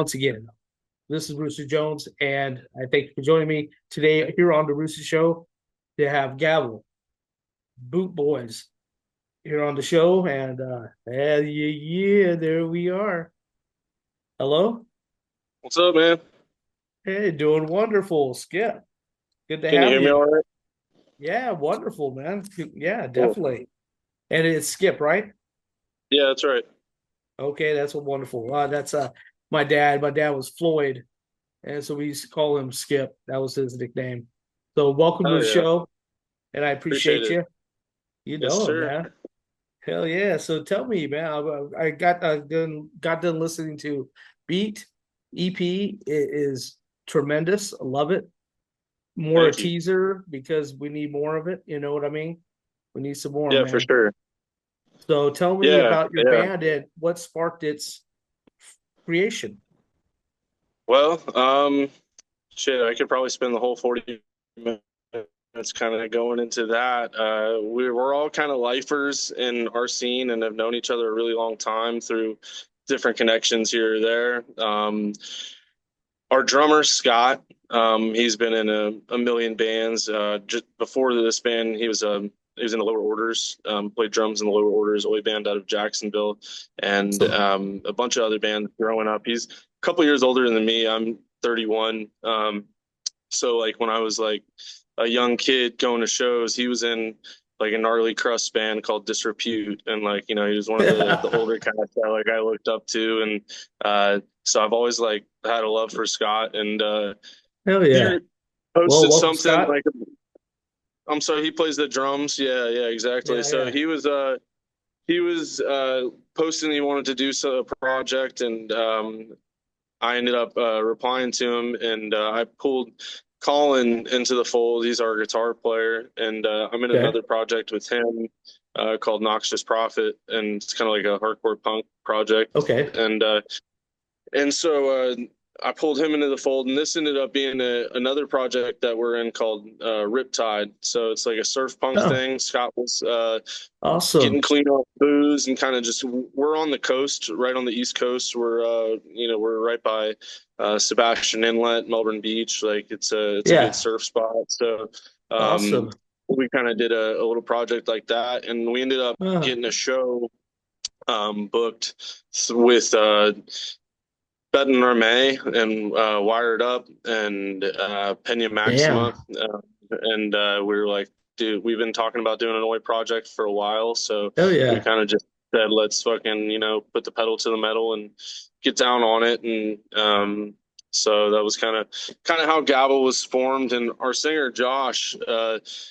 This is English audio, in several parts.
once again, this is Rooster Jones, and I thank you for joining me today here on the Rooster Show to have Gavel, Boot Boys, here on the show. And there we are. Hello. What's up, man? Hey, doing wonderful, Skip. Good to Can you have hear me you. all right? Yeah, wonderful, man. Yeah, Cool. definitely. And it's Skip, right? Yeah, that's right. Okay, that's wonderful. That's my dad. My dad was Floyd, and so we used to call him Skip. That was his nickname. So welcome to Oh the yeah, show, and I appreciate appreciate it. you. You Yes, know it, sir. man. Hell yeah. So tell me, man. I got done listening to Beat EP. It is tremendous. I love it. More a Thank you. teaser because we need more of it. You know what I mean? We need some more, Yeah, for man. sure. So tell me Yeah, about your yeah. band and what sparked its creation. Well, shit, I could probably spend the whole 40 minutes kind of going into that. We're all kind of lifers in our scene and have known each other a really long time through different connections here or there. Our drummer Scott, he's been in a million bands. Just before this band, he was in the lower orders, played drums in the lower orders, Oi band out of Jacksonville, and Awesome. a bunch of other bands growing up. He's a couple years older than me. I'm 31. So like when I was like a young kid going to shows, he was in like a gnarly crust band called Disrepute, and like he was one of the older cats that like I looked up to, and so I've always like had a love for Scott, and Hell yeah. he Well, posted welcome, something Scott. like I'm sorry, he plays the drums. Yeah, yeah, exactly. Yeah, So yeah. he was posting he wanted to do a project, and I ended up replying to him, and I pulled Colin into the fold. He's our guitar player, and I'm in Okay. another project with him called Noxious Prophet, and it's kind of like a hardcore punk project. Okay. And so I pulled him into the fold, and this ended up being another project that we're in called Riptide. So it's like a surf punk Oh, thing. Scott was getting awesome. clean off booze and kind of just we're on the coast, right on the East Coast. We're right by Sebastian Inlet, Melbourne Beach. Like it's a good Yeah. surf spot. So um, Awesome. we kind of did a little project like that, and we ended up Uh, getting a show booked with Bet and May and Wired Up and Pena damn. Maxima. And we were like, dude, we've been talking about doing an Oi project for a while. So Hell we yeah. kind of just said, let's fucking, put the pedal to the metal and get down on it. And so that was kind of how Gavel was formed. And our singer, Josh,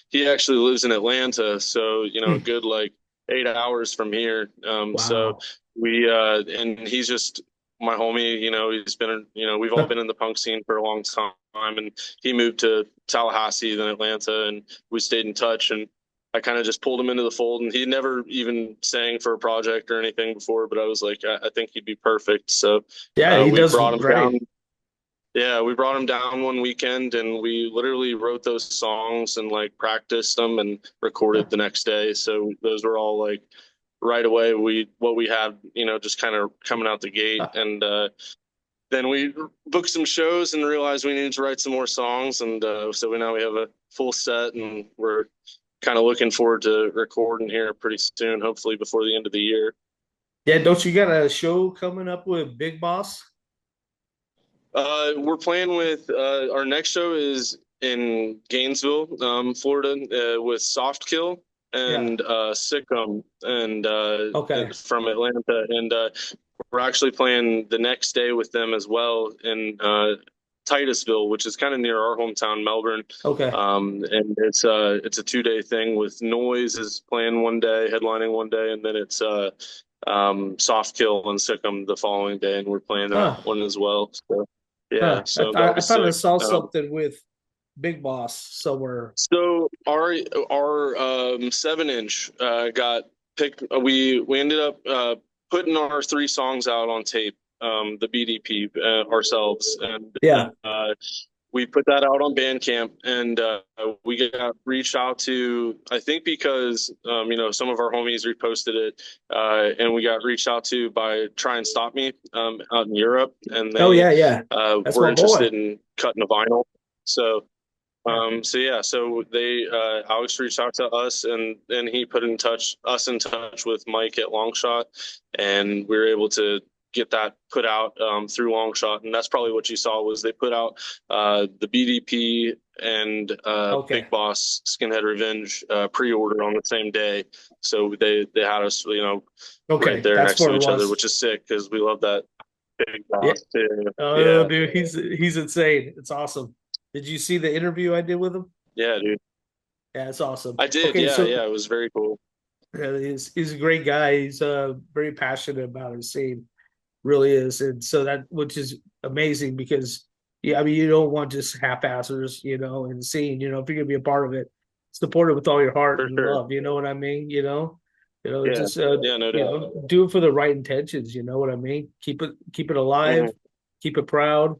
he actually lives in Atlanta. So, a Hmm. good like 8 hours from here. So Wow. and he's just my homie, he's been, we've all Huh. been in the punk scene for a long time, and he moved to Tallahassee, then Atlanta, and we stayed in touch. And I kind of just pulled him into the fold, and he never even sang for a project or anything before, but I was like, I think he'd be perfect. So Yeah, he we does brought him down. great. Yeah, we brought him down one weekend, and we literally wrote those songs and like practiced them and Huh. recorded the next day. So those were all like right away what we had, just kind of coming out the gate. Huh. And then we booked some shows and realized we needed to write some more songs, and so now we have a full set, and we're kind of looking forward to recording here pretty soon, hopefully before the end of the year. Yeah, don't you got a show coming up with Big Boss? We're playing with our next show is in Gainesville, Florida, with Soft Kill Yeah. and Sickum and Okay. from Atlanta, and we're actually playing the next day with them as well in Titusville, which is kind of near our hometown, Melbourne. Okay. And it's a 2 day thing with Noise is playing one day, headlining one day, and then it's Soft Kill and Sickum the following day, and we're playing that Huh. one as well. So yeah, Huh. so that'll I be thought I sick. saw something with Big Boss somewhere. So our 7 inch got picked. We ended up putting our 3 songs out on tape, the Beat E.P, ourselves, and Yeah. we put that out on Bandcamp, and we got reached out to, I think because some of our homies reposted it, and we got reached out to by Try and Stop Me out in Europe, and Oh they yeah, yeah. That's were my boy. interested in cutting a vinyl. So Yeah. so they Alex reached out to us, and then he put us in touch with Mike at Longshot, and we were able to get that put out through Longshot, and that's probably what you saw was they put out the Beat E.P and Okay. Big Boss Skinhead Revenge pre-order on the same day, so they had us right Okay. there That's next to what it each other, was. which is sick because we love that Big Yeah. Boss too. Oh, Yeah, dude, he's insane. It's awesome. Did you see the interview I did with him? yeah, dude. Yeah, it's awesome. I did. Okay, Yeah, so yeah. It was very cool. he's a great guy. He's very passionate about his scene, really is, and so that which is amazing because yeah, I mean you don't want just half-assers, in the scene. If you're gonna be a part of it, support it with all your heart For and sure. love. You know what I mean? Yeah. Just Yeah, no doubt. do it for the right intentions. You know what I mean? Keep it alive, Hmm. keep it proud,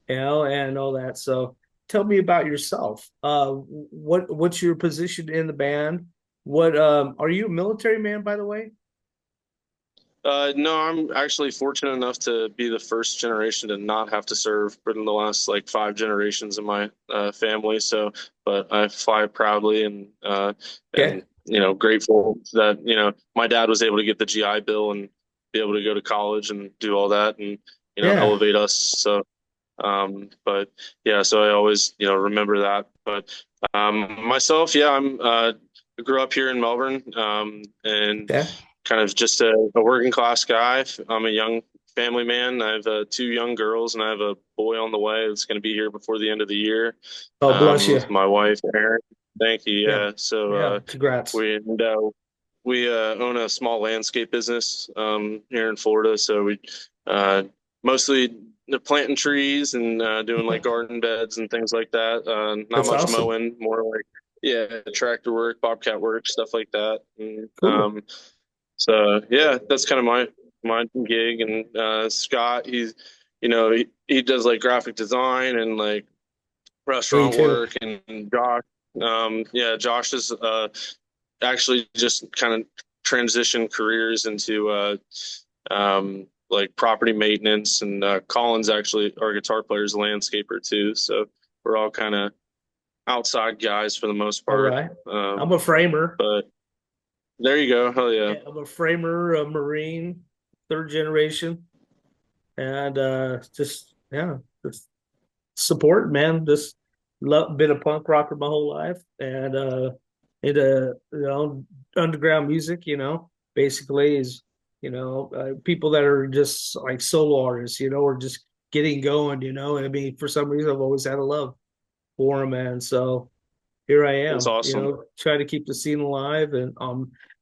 and all that. So tell me about yourself. What's your position in the band? What are you a military man, by the way? No, I'm actually fortunate enough to be the first generation to not have to serve in the last like 5 generations of my family. So, but I fly proudly Okay. and grateful that my dad was able to get the GI Bill and be able to go to college and do all that and Yeah. elevate us. So, but yeah, so I always remember that. But myself, yeah, I grew up here in Melbourne, and Yeah. kind of just a working class guy. I'm a young family man. I have two young girls, and I have a boy on the way that's going to be here before the end of the year, Oh, bless you. with my wife, Erin. Thank you. Yeah. Yeah. So Yeah. Congrats. we and, we own a small landscape business here in Florida. So we uh, mostly planting trees and doing like garden beds and things like that. Not That's much awesome. mowing, more like yeah, tractor work, bobcat work, stuff like that. And, Cool. so yeah, that's kind of my gig. And Scott, he does like graphic design and like Me restaurant too. work. And Josh, yeah, Josh is actually just kind of transitioned careers into like property maintenance. And Colin's actually our guitar player is a landscaper too. So we're all kind of outside guys for the most All part. right. I'm a framer. But there you go. Hell yeah. Yeah, I'm a framer, a Marine, third generation, and just yeah, just support, man. Just been a punk rocker my whole life, and into underground music. Basically is people that are just like solo artists, or just getting going. And I mean, for some reason, I've always had a love for them, and so here I That's am, awesome. try to keep the scene alive and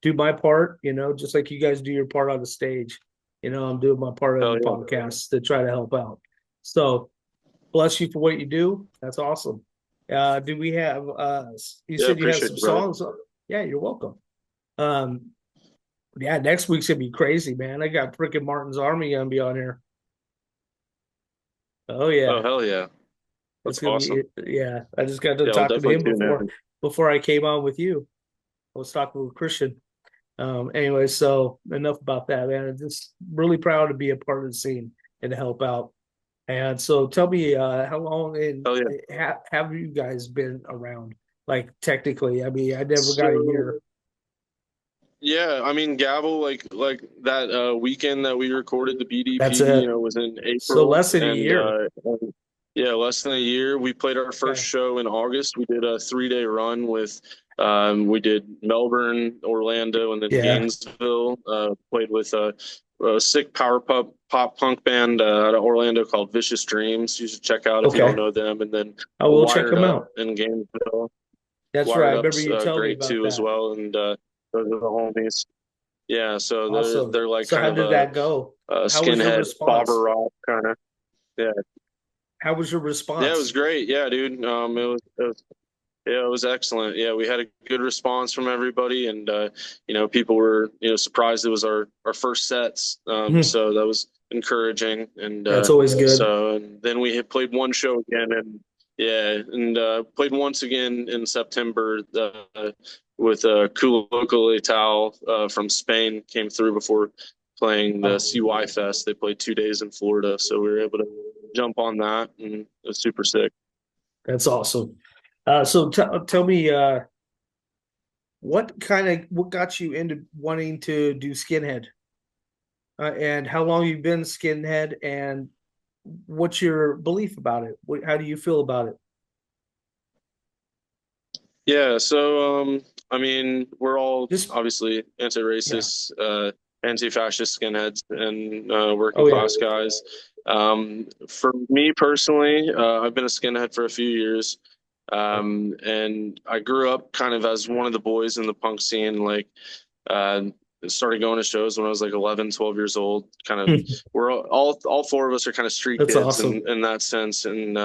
do my part, just like you guys do your part on the stage. I'm doing my part on Hell the yeah. podcast to try to help out. So bless you for what you do. That's awesome. Do we have you Yeah, said you have appreciate some you, brother. songs? Yeah, you're welcome. Um yeah, next week's gonna be crazy, man. I got freaking Martin's Army gonna be on here. Oh Oh, yeah. hell yeah. It's That's gonna awesome. be yeah. I just got to Yeah, I'll talking to definitely him tune before in. I came on with you. I was talking with Christian. Anyway, so enough about that, man. I'm just really proud to be a part of the scene and to help out. And so tell me, how long Hell yeah. have you guys been around? Like technically, I mean, I never got a So year. yeah, I mean Gavel like that weekend that we recorded the That's BDP, it. was in So April. less than a And year. yeah, less than a year. We played our first Okay. show in August. We did a 3-day run with we did Melbourne, Orlando, and then Yeah. Gainesville. Played with a sick power pop punk band out of Orlando called Vicious Dreams. You should check out if you don't Okay. know them. And then I will check Wired them Up out. in Gainesville. That's right. I Wired remember Up's you telling me great about too as that. well. And those are the homies. Yeah, so Awesome. they're like So kind how of did that go? a How was your skinhead bobber response? rock kind of. Yeah, How was your yeah, it was response? great. Yeah, dude. Yeah, it was excellent. Yeah, we had a good response from everybody, and people were surprised it was our first sets. So that was encouraging. And That's always good. and then we had played one show again, and Yeah, and played once again in September with Cool Local Ital from Spain came through before playing the Oh, CY Fest. They played 2 days in Florida, so we were able to jump on that, and it was super sick. that's awesome. So tell me, what got you into wanting to do skinhead, and how long you've been skinhead, and what's your belief about it? How do you feel about it? Yeah, so I mean, we're all Just obviously yeah. anti-racist, anti-fascist skinheads, and working Oh yeah. class guys. For me personally, I've been a skinhead for a few years, and I grew up kind of as one of the boys in the punk scene. Like, uh, started going to shows when I was like 11, 12 years old. Kind of, we're all four of us are kind of street That's kids awesome. in that sense, and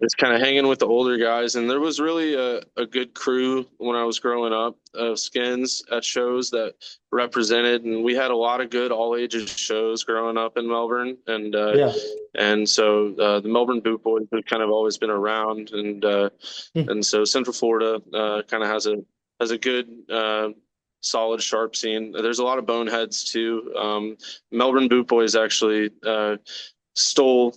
just kind of hanging with the older guys. And there was really a good crew when I was growing up of skins at shows that represented, and we had a lot of good all ages shows growing up in Melbourne. Yeah. And so the Melbourne Boot Boys have kind of always been around, and so Central Florida kind of has a good. Solid, sharp scene. There's a lot of boneheads too. Melbourne Boot Boys actually stole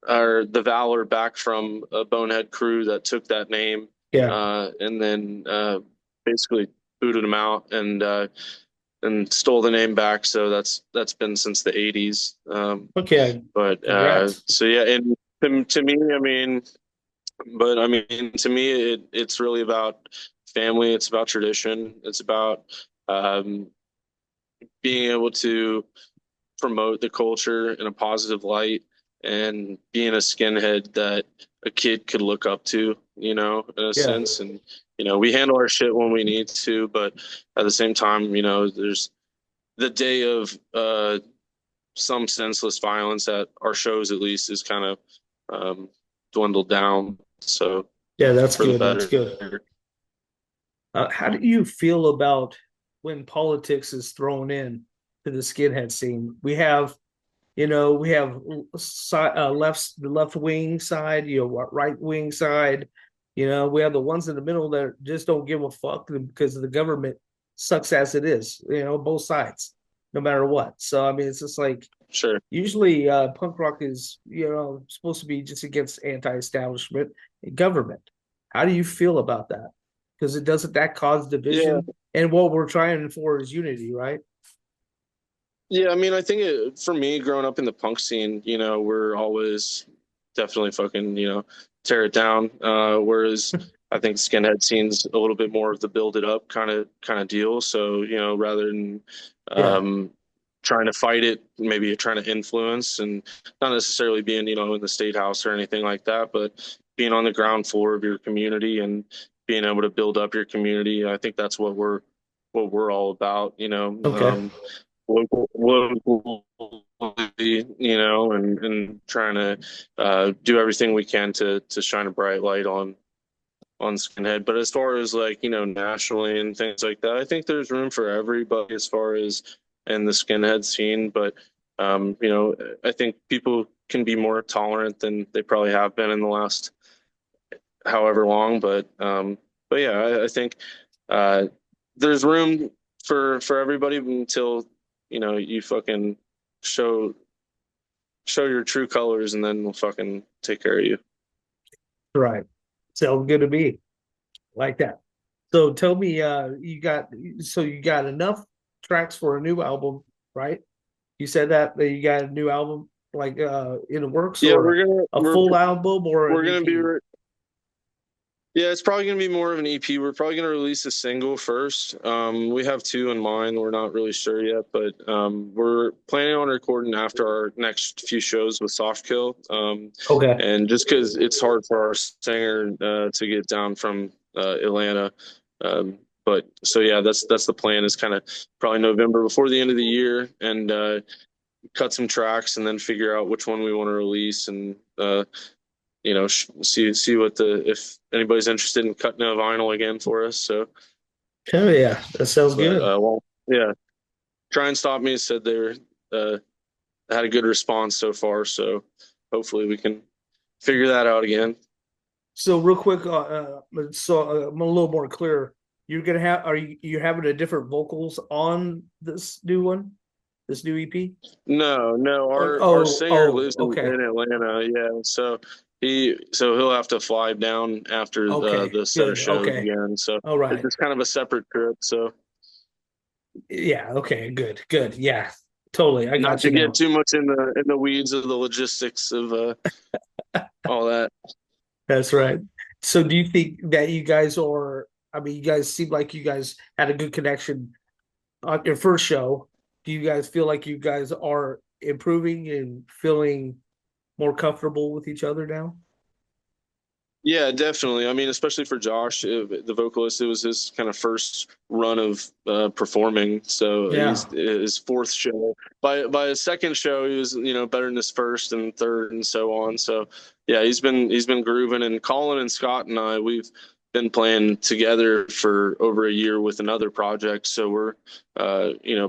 or the Valor back from a Bonehead crew that took that name, Yeah. and then basically booted them out and stole the name back. So that's been since the '80s. Okay. But Congrats. so yeah, and to me, I mean, but I mean, to me, it's really about family. It's about tradition. It's about um, being able to promote the culture in a positive light and being a skinhead that a kid could look up to, in a Yeah. sense. And, we handle our shit when we need to, but at the same time, there's the day of some senseless violence at our shows, at least, is kind of dwindled down. So Yeah, that's for the good. That's good. better. How do you feel about when politics is thrown in to the skinhead scene? We have the left wing side, right wing side. We have the ones in the middle that just don't give a fuck because the government sucks as it is. Both sides, no matter what. So I mean, it's just like Sure. usually punk rock is supposed to be just against anti-establishment and government. How do you feel about that? Because it doesn't that cause Yeah. division, and what we're trying for is unity, right? Yeah, I mean, I think for me, growing up in the punk scene, we're always definitely fucking, tear it down. Whereas I think skinhead scene's a little bit more of the build it up kind of deal. So, rather than Yeah. um, trying to fight it, maybe trying to influence and not necessarily being, in the state house or anything like that, but being on the ground floor of your community and being able to build up your community. I think that's what we're all about, Okay. locally, and trying to do everything we can to shine a bright light on skinhead. But as far as like nationally and things like that, I think there's room for everybody as far as in the skinhead scene. But I think people can be more tolerant than they probably have been in the last however long. But yeah, I think uh, there's room for everybody until you fucking show show your true colors, and then we'll fucking take care of you. Right. Sounds good to me. Like that. So tell me, you got enough tracks for a new album, right? You said that you got a new album like in the works, Yeah, or we're gonna a we're full album or we're an gonna be EP. yeah, it's probably gonna be more of an EP. We're probably gonna release a single first. We have two in mind. We're not really sure yet, but we're planning on recording after our next few shows with Softkill. Okay. And just because it's hard for our singer to get down from Atlanta, but so yeah, that's the plan. Is kind of probably November before the end of the year, and cut some tracks, and then figure out which one we want to release, and see what if anybody's interested in cutting a vinyl again for us. So, Oh yeah, that sounds but good. well, yeah, Try and Stop Me said they were had a good response so far. So hopefully we can figure that out again. So real quick, so I'm a little more clear. You're gonna have are you having a different vocals on this new one, this new EP? No, no, our singer Oh, lives okay, in Atlanta. Yeah, so he'll have to fly down after okay, the set of good, shows okay, again. So all it's right, just kind of a separate trip. So yeah, okay, good, good, yeah, totally, I not got to you get now. too much in the weeds of the logistics of all that. That's right. So do you think that you guys are? I mean, you guys seem like you guys had a good connection on your first show. Do you guys feel like you guys are improving and feeling more comfortable with each other now? Yeah, definitely. I mean, especially for Josh, the vocalist, it was his kind of first run of performing. So Yeah. he's his fourth show. By his second show, he was better than his first and third and so on. So yeah, he's been grooving. And Colin and Scott and I, we've been playing together for over a year with another project. So we're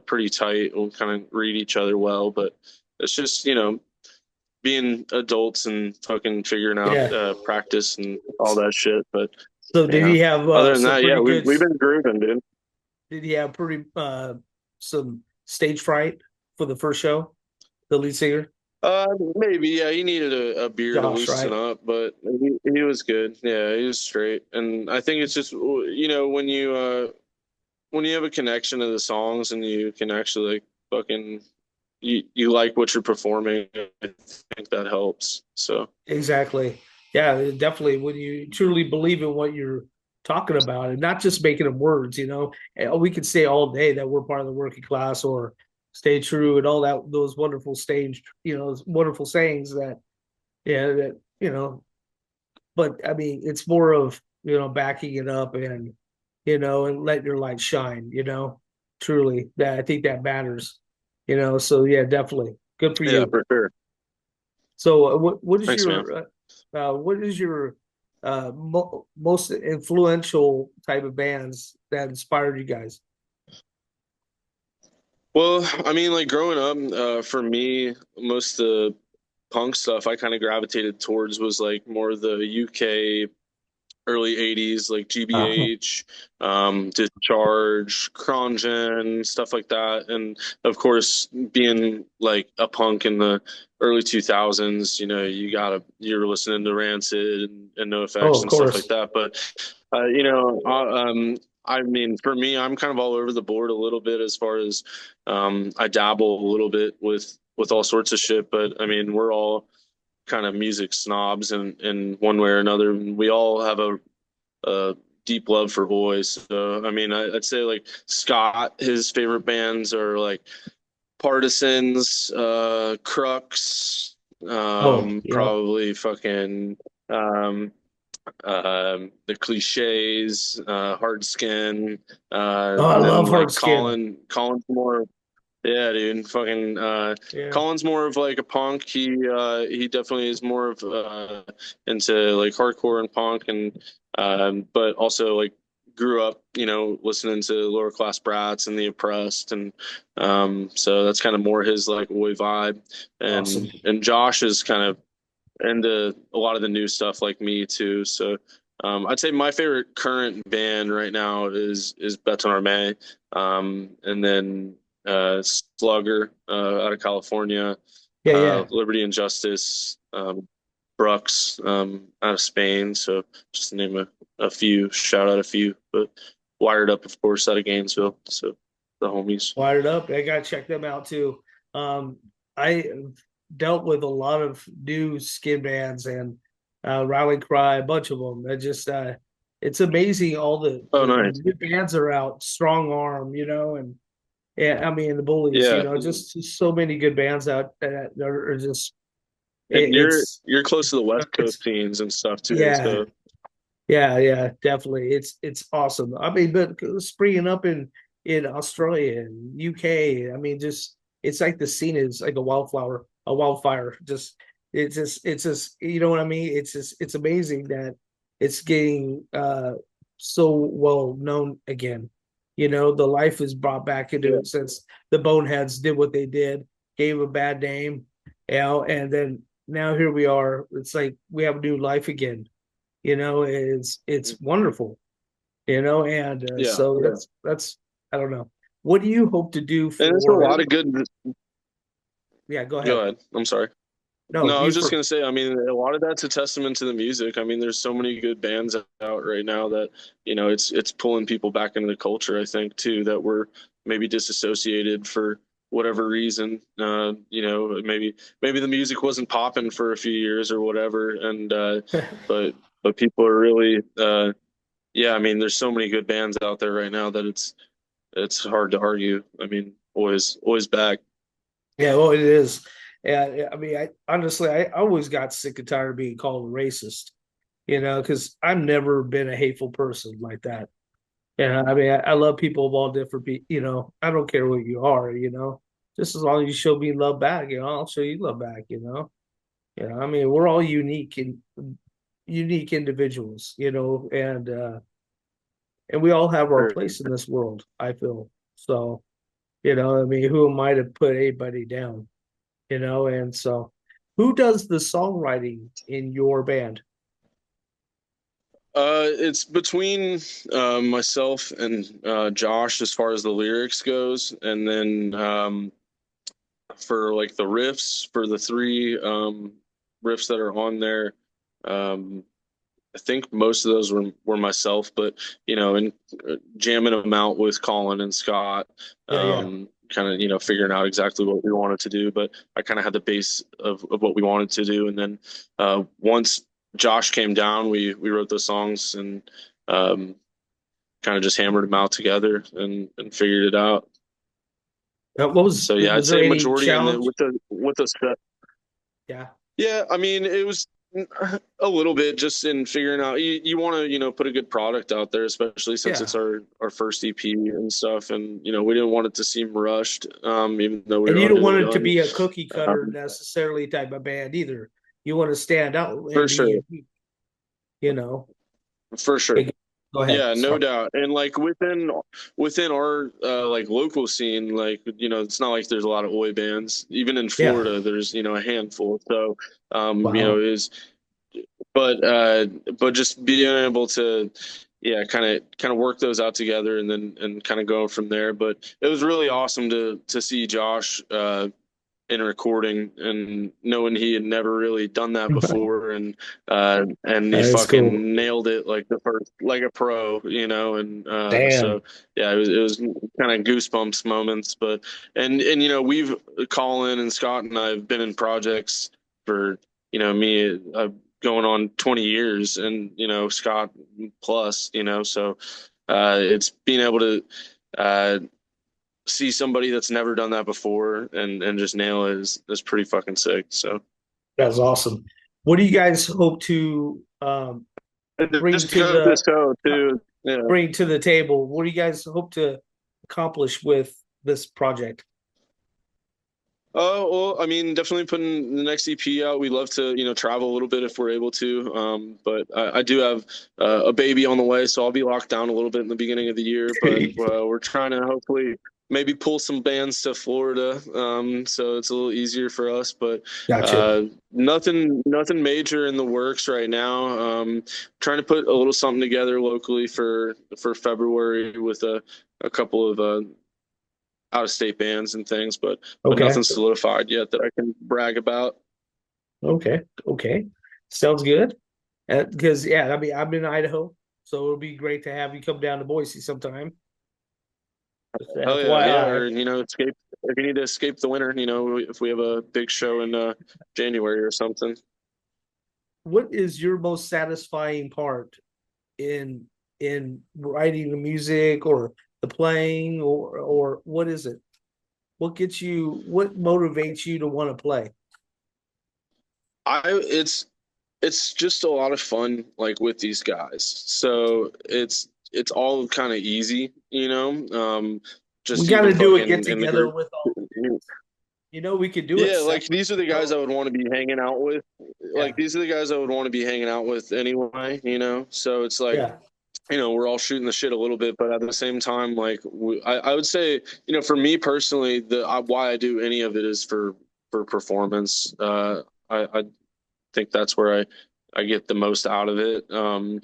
pretty tight. We'll kind of read each other well, but it's just being adults and fucking figuring out Yeah. practice and all that shit. But So did yeah, he have other than some that, yeah, pretty we've good? we've been grooving, dude. Did he have pretty some stage fright for the first show? The lead singer, Maybe yeah, he needed a beer to Josh, loosen right? up, but he was good. Yeah, he was straight, and I think it's just when you have a connection to the songs and you can actually like fucking you like what you're performing. I think that helps. So Exactly. Yeah, definitely. When you truly believe in what you're talking about and not just making them words, we could say all day that we're part of the working class or stay true and all that, those wonderful stage, those wonderful sayings that, yeah, but I mean, it's more of, backing it up and letting your light shine, truly that I think that matters, so yeah, definitely good for yeah, you. for sure. So, what is Thanks, man. your most influential type of bands that inspired you guys? Well, I mean, like growing up, for me, most of the punk stuff I kind of gravitated towards was like more the UK early 80s, like Uh, GBH, Discharge, Krongen, stuff like that. And of course, being like a punk in the early 2000s, you're listening to Rancid and oh, NoFX of and stuff like course. that. But, uh, you know, uh, um, I mean, for me, I'm kind of all over the board a little bit as far as I dabble a little bit with all sorts of shit. But I mean, we're all kind of music snobs in one way or another. We all have a deep love for Oi. So I mean, I'd say like Scott, his favorite bands are like Partisans, Crux, Oh, yep. probably fucking um, the cliches, Hard Skin, Oh, I and love then Hard like Skin. Colin's more yeah, dude. Fucking Yeah. Colin's more of like a punk. He definitely is more of into like hardcore and punk and but also like grew up, listening to lower class brats and the oppressed and so that's kind of more his like Oi vibe. Awesome. And Josh is kind of into a lot of the new stuff like me too. So I'd say my favorite current band right now is Beton Arme, and then Slugger out of California, Yeah, yeah. Liberty and Justice, Brooks out of Spain. So just to name a few, shout out a few, but Wired Up, of course, out of Gainesville. So the homies. Wired Up. I gotta check them out too. I dealt with a lot of new skin bands and Rally Cry, a bunch of them. It's amazing all the, Oh, the nice. new bands are out. Strong Arm, and yeah, I mean the Bullies, Yeah, just so many good bands out that are just and you're it's you're close to the West it's Coast scenes and stuff too. yeah, So yeah, definitely. It's awesome. I mean, but springing up in Australia and UK, I mean, just it's like the scene is like a wildfire. It's just you know what I mean? It's amazing that it's getting so well known again. The life is brought back into yeah, it since the Boneheads did what they did, gave a bad name, and then now here we are. It's like we have a new life again it's wonderful, and Yeah, so that's I don't know. What do you hope to do and there's a for? lot of good. Yeah, go Go ahead. ahead. I'm sorry. No, No, I you was just for. gonna say, I mean, a lot of that's a testament to the music. I mean, there's so many good bands out right now that, it's pulling people back into the culture, I think, too, that were maybe disassociated for whatever reason. Maybe the music wasn't popping for a few years or whatever, and but people are really yeah, I mean, there's so many good bands out there right now that it's hard to argue. I mean, always back. Yeah, well, it is. And I mean, I honestly, I always got sick and tired of being called a racist, because I've never been a hateful person like that. Yeah, I mean, I love people of all different people. I don't care what you are. Just as long as you show me love back, I'll show you love back. I mean, we're all unique and unique individuals, and we all have our Sure. place in this world. I feel so. I mean, who am I to put anybody down? And so who does the songwriting in your band? It's between myself and Josh as far as the lyrics goes, and then for like the riffs for the three riffs that are on there, um, I think most of those were myself, but and jamming them out with Colin and Scott, Yeah, yeah. kind of figuring out exactly what we wanted to do. But I kind of had the base of what we wanted to do, and then once Josh came down, we wrote those songs and um, kind of just hammered them out together and figured it out. What So yeah, I'd was there say any majority in the challenge? with the Yeah, yeah, I mean, it was a little bit just in figuring out you want to, put a good product out there, especially since yeah. it's our first EP and stuff. And, we didn't want it to seem rushed, even though we And were you don't under the want it to gun. be a cookie cutter Um, necessarily type of band either. You want to stand out and for be sure. unique, you know. For sure. Okay, go ahead. Yeah, no Sorry. doubt. And like within our like local scene, like, it's not like there's a lot of Oi bands. Even in Yeah. Florida, there's, a handful. So, Wow. is but but just being able to yeah kind of work those out together and kind of go from there. But it was really awesome to see Josh in recording and knowing he had never really done that before, and he That's cool. fucking nailed it like the first like a pro, and Damn. so yeah, it was kind of goosebumps moments. But and we've Colin and Scott and I've been in projects for me going on 20 years, and Scott plus, so it's being able to uh see somebody that's never done that before and just nail it is pretty fucking sick. So That's awesome. What do you guys hope to and bring just to go to the show too. Yeah. table? What do you guys hope to accomplish with this project? Oh, well, I mean, definitely putting the next EP out. We'd love to, travel a little bit if we're able to. But I do have a baby on the way, so I'll be locked down a little bit in the beginning of the year. But we're trying to hopefully maybe pull some bands to Florida, so it's a little easier for us. But Gotcha. nothing major in the works right now. Trying to put a little something together locally for February with a couple of out of state bands and things, but Okay. nothing solidified yet that I can brag about. Okay. Okay. Sounds good. Because yeah, I mean, I'm in Idaho, so it'll be great to have you come down to Boise sometime. Just Hell yeah, yeah. FYI. Or escape if you need to escape the winter. If we have a big show in January or something. What is your most satisfying part in writing the music or the playing or what is it? What motivates you to want to play? I it's just a lot of fun like with these guys. So it's all kind of easy, We just got even to do a get fucking in the together group. with all the bands. We could do it Yeah, like these are the guys separate. I would want to be hanging out with. Yeah, Like these are the guys I would want to be hanging out with anyway. So it's like, yeah. we're all shooting the shit a little bit, but at the same time, like I would say, for me personally, why I do any of it is for performance. I think that's where I get the most out of it. And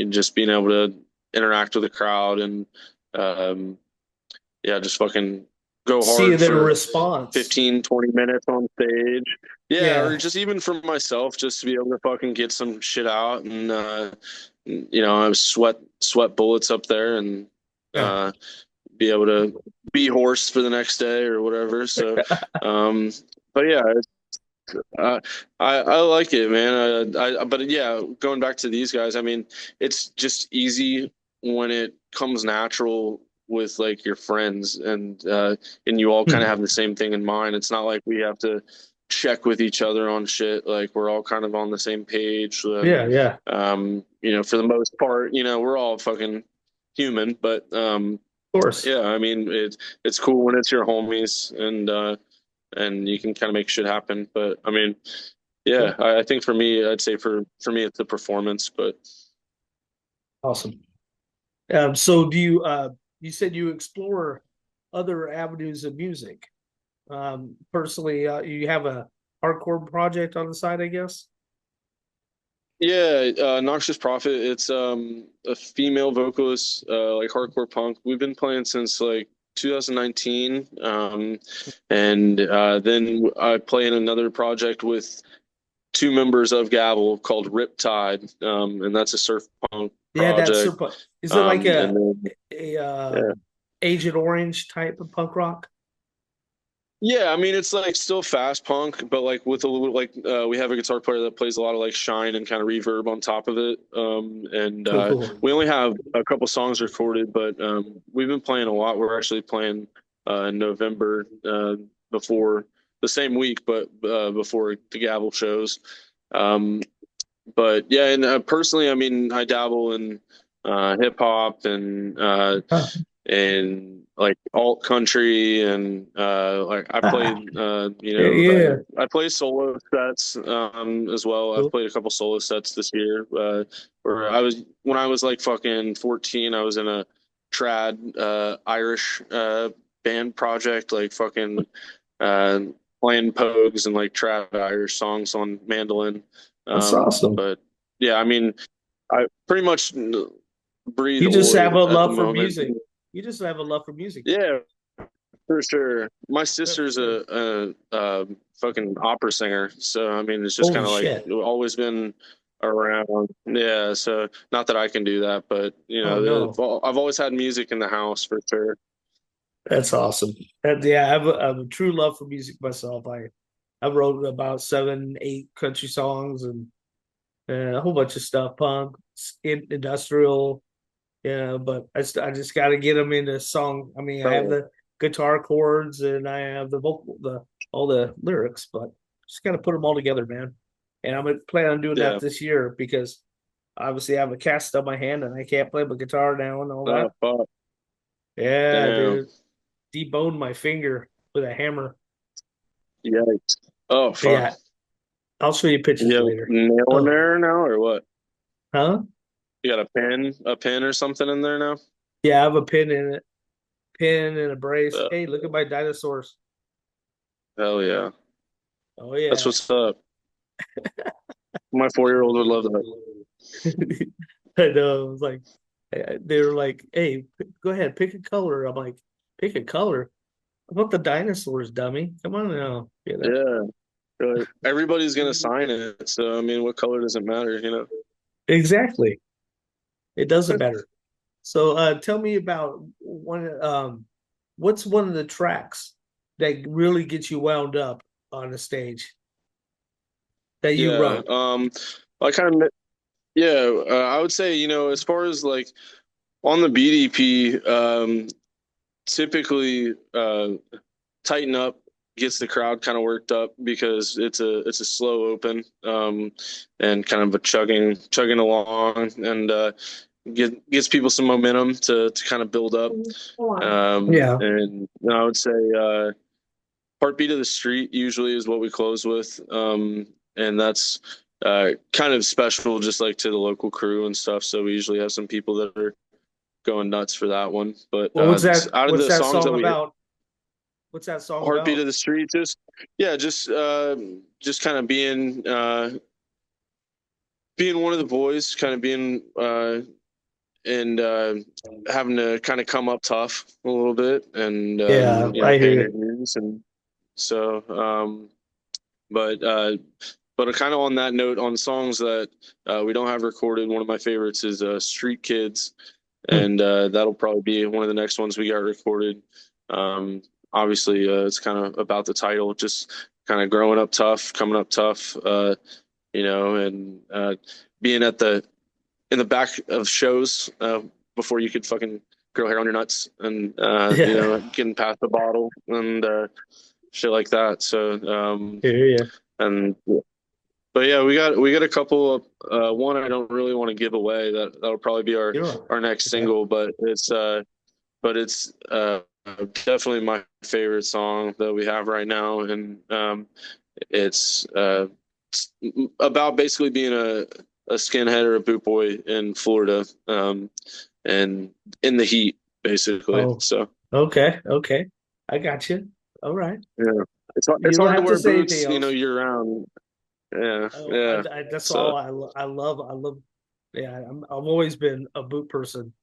just being able to interact with the crowd and um, yeah, just fucking go See hard their for response. 15, 20 minutes on stage. Yeah, or Yeah, just even for myself, just to be able to fucking get some shit out and I sweat bullets up there and yeah, uh be able to be horse for the next day or whatever. So um but yeah, uh, I like it, man. But yeah, going back to these guys, I mean, it's just easy when it comes natural with like your friends and you all kind of Hmm. have the same thing in mind. It's not like we have to check with each other on shit. Like we're all kind of on the same page. And Yeah, yeah, of for the most part, we're all fucking human. But course. yeah, I mean, it's cool when it's your homies and you can kind of make shit happen. But I mean, Yeah, yeah, I think for me, I'd say for me it's the performance. But awesome. So do you? You said you explore other avenues of music. Personally, you have a hardcore project on the side, I guess. yeah, Noxious Prophet, it's a female vocalist, like hardcore punk. We've been playing since like 2019, and then I play in another project with two members of Gavel called Riptide, and that's a surf punk Yeah, that's project. super. Is it like And a then a yeah. Agent Orange type of punk rock? Yeah, I mean it's like still fast punk, but like with a little like we have a guitar player that plays a lot of like shine and kind of reverb on top of it. And Cool, cool. we only have a couple songs recorded, but we've been playing a lot. We're actually playing in November before the same week, but before the Gavel shows. Um, but yeah, and personally, I mean, I dabble in hip hop Huh. and like alt country and like I Ah, played yeah, yeah. I play solo sets as well. I've Cool. played a couple solo sets this year where I was when I was like fucking 14 I was in a trad Irish band project like fucking uh playing pogues and like trad Irish songs on mandolin. That's awesome. But yeah, I mean I pretty much breathe You just Oi have a at the love for moment. music. You just have a love for music, man. Yeah, for sure. My Yeah, for sister's sure. a fucking opera singer, so I mean, it's just Holy kind of like shit. always been around. Yeah, so not that I can do that, but Oh no. I've always had music in the house for sure. That's awesome. Yeah, I have a true love for music myself. I wrote about seven, eight country songs and a whole bunch of stuff, punk, industrial. Yeah, but I just got to get them into song. I mean, I have Oh, the guitar chords and I have the vocal, the all the lyrics, but just got to put them all together, man. And I'm gonna plan on doing that yeah. this year because obviously I have a cast on my hand and I can't play my guitar now and all Oh, that. fuck. Yeah, Damn. dude, deboned my finger with a hammer. Yikes. Oh, But fuck. yeah, I'll show you You pictures have later. a nail in Oh, there now, or what? huh? You got a pin or something in there now? Yeah, I have a pin in it, pin and a brace. Uh, Hey, look at my dinosaurs. hell yeah. Oh That's yeah. what's up. My 4-year-old would love that. I know. It was like they were like, "Hey, go ahead, pick a color." I'm like, "Pick a color? I want the dinosaurs, dummy. Come on now, you know." Yeah. Everybody's gonna sign it, so I mean, what color does it matter, you know? Exactly. It doesn't matter. So, tell me about one. What's one of the tracks that really gets you wound up on the stage that you Yeah. wrote? I kind of yeah. I would say as far as like on the Beat E.P, typically tighten up gets the crowd kind of worked up because it's a slow open and kind of a chugging along and gets people some momentum to kind of build up. Yeah. And I would say Heartbeat of the Street usually is what we close with. And that's kind of special just like to the local crew and stuff. So we usually have some people that are going nuts for that one. But Well, what's that? out of What's the that songs song that we about? What's that song Heartbeat of about? the Street, just yeah, just kind of being one of the boys, kind of being and having to kind of come up tough a little bit, and Yeah, you know, I paying hear your dues, and so but kind of on that note, on songs that we don't have recorded, one of my favorites is Street Kids, you. and that'll probably be one of the next ones we got recorded. Um, Obviously, it's kind of about the title, just kind of growing up tough, coming up tough, you know, and being at the in the back of shows before you could fucking grow hair on your nuts, and you Yeah, know, getting past the bottle and shit like that. So hear you. and but yeah, we got a couple of one I don't really want to give away. That'll probably be Sure. our next Okay. single, but it's definitely my favorite song that we have right now, and it's about basically being a skinhead or a boot boy in Florida, and in the heat, basically. Oh, So okay. Okay. I got you. All right. yeah, it's You don't hard to have to wear say anything boots, you know, else. year round. Yeah, Oh, yeah. that's So all I love. I love. Yeah, I've always been a boot person.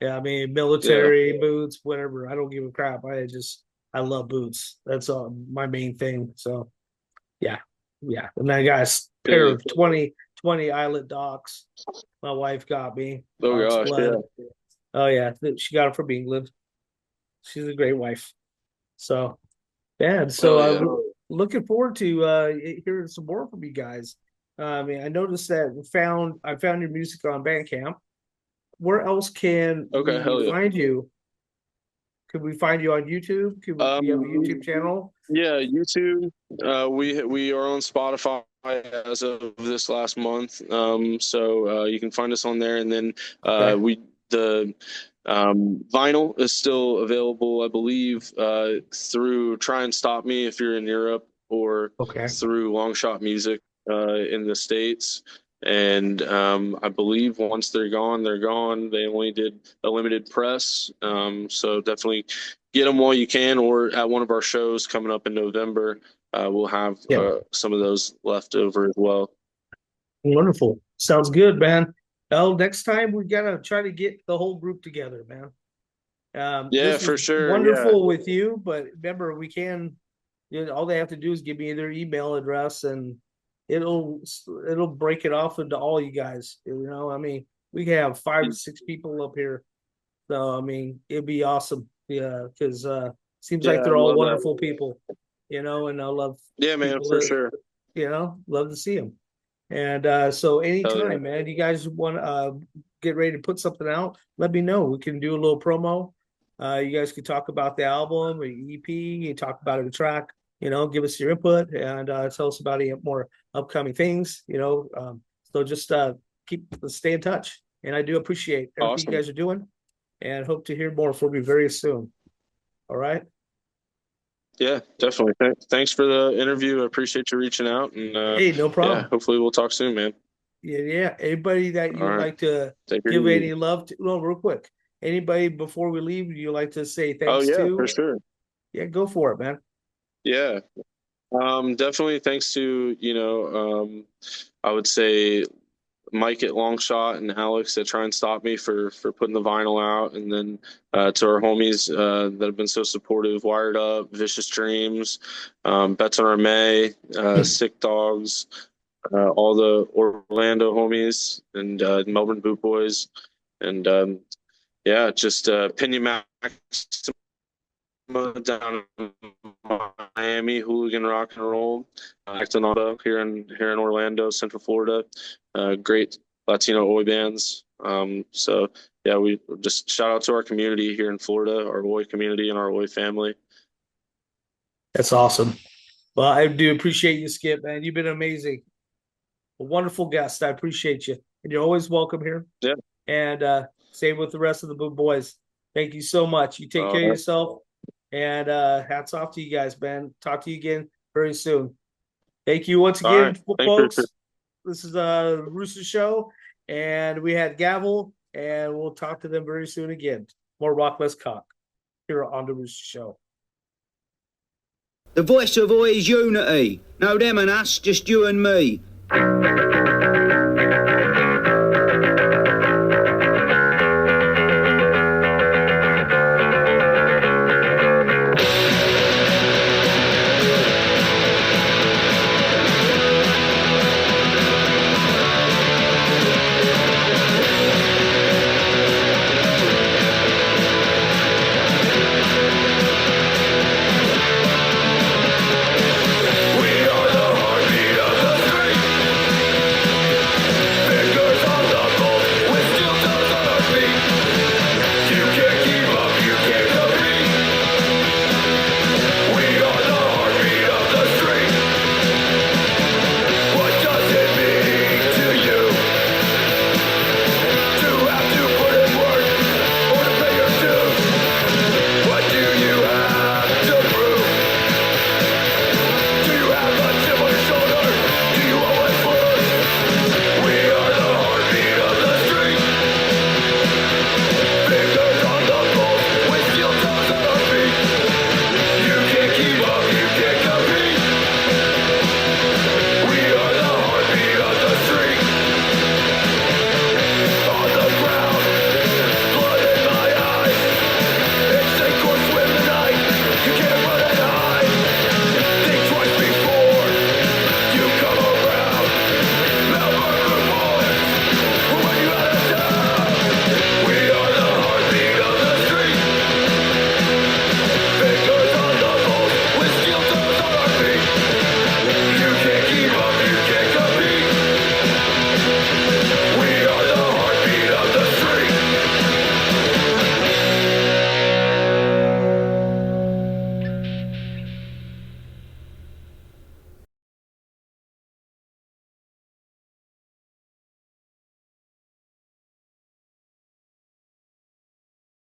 Yeah, I mean, yeah, military boots, whatever. I don't give a crap. I love boots. That's my main thing. So yeah, yeah. And I got a pair yeah. of 20 Islet Docks. My wife got me. Oh Ox gosh, yeah. blood. Oh yeah, she got it from England. She's a great wife. So yeah, so Hell I'm yeah. looking forward to hearing some more from you guys. I mean, I noticed that I found your music on Bandcamp. Where else can Okay, we hell yeah. find you? Could we find you on YouTube? Do you have a Um, YouTube channel? yeah, YouTube. We are on Spotify as of this last month. So you can find us on there, and then Okay. we the vinyl is still available, I believe, through Try and Stop Me if you're in Europe, or Okay. through Long Shot Music in the States. And I believe once they're gone, they're gone. They only did a limited press, so definitely get them while you can, or at one of our shows coming up in November, we'll have Yeah. some of those left over as well. Wonderful. Sounds good, man. Well, next time we gotta try to get the whole group together, man. Yeah, This was for sure. Yeah. wonderful with you, but remember, all they have to do is give me their email address and it'll it'll break it off into all you guys. I mean, we can have 5 to 6 people up here. So, I mean, it'd be awesome. Yeah, because seems Yeah, like I they're all love that. wonderful people, and I love Yeah, man, people for that, sure. love to see them. And so Hell yeah. anytime, man, you guys want to get ready to put something out, let me know. We can do a little promo. You guys can talk about the album or EP, you talk about a track, give us your input and tell us about any more upcoming things. So just stay in touch. And I do appreciate everything you Awesome. guys are doing and hope to hear more from you very soon. All right. Yeah, definitely. Thanks for the interview. I appreciate you reaching out, and Hey, no yeah, problem. hopefully we'll talk soon, man. Yeah, yeah. Anybody that All you would right. like to Take it give easy. any love to? Well, real quick. Anybody before we leave you like to say Oh thanks yeah, for to? sure. Yeah, go for it, man. Yeah. Definitely thanks to, I would say Mike at Longshot and Alex that try and stop me for putting the vinyl out, and then to our homies that have been so supportive: Wired Up, Vicious Dreams, Bets on Our May, Sick Dogs, all the Orlando homies, and Melbourne Boot Boys, and yeah, just Pinion Max down in Miami, Hooligan Rock and Roll, acting on here in Orlando, Central Florida. Great Latino Oi bands. So yeah, we just shout out to our community here in Florida, our Oi community and our Oi family. That's awesome. Well, I do appreciate you, Skip, man. You've been amazing. A wonderful guest. I appreciate you. And you're always welcome here. Yeah. And same with the rest of the Boo Boys. Thank you so much. You take care of Uh, yourself. And hats off to you guys, man. Talk to you again very soon. Thank you once all again, right. Thanks for folks. This is a Rooster Show, and we had Gavel, and we'll talk to them very soon again. More Rock Less Cock here on the Rooster Show. The voice of Oi is unity. No them and us, just you and me.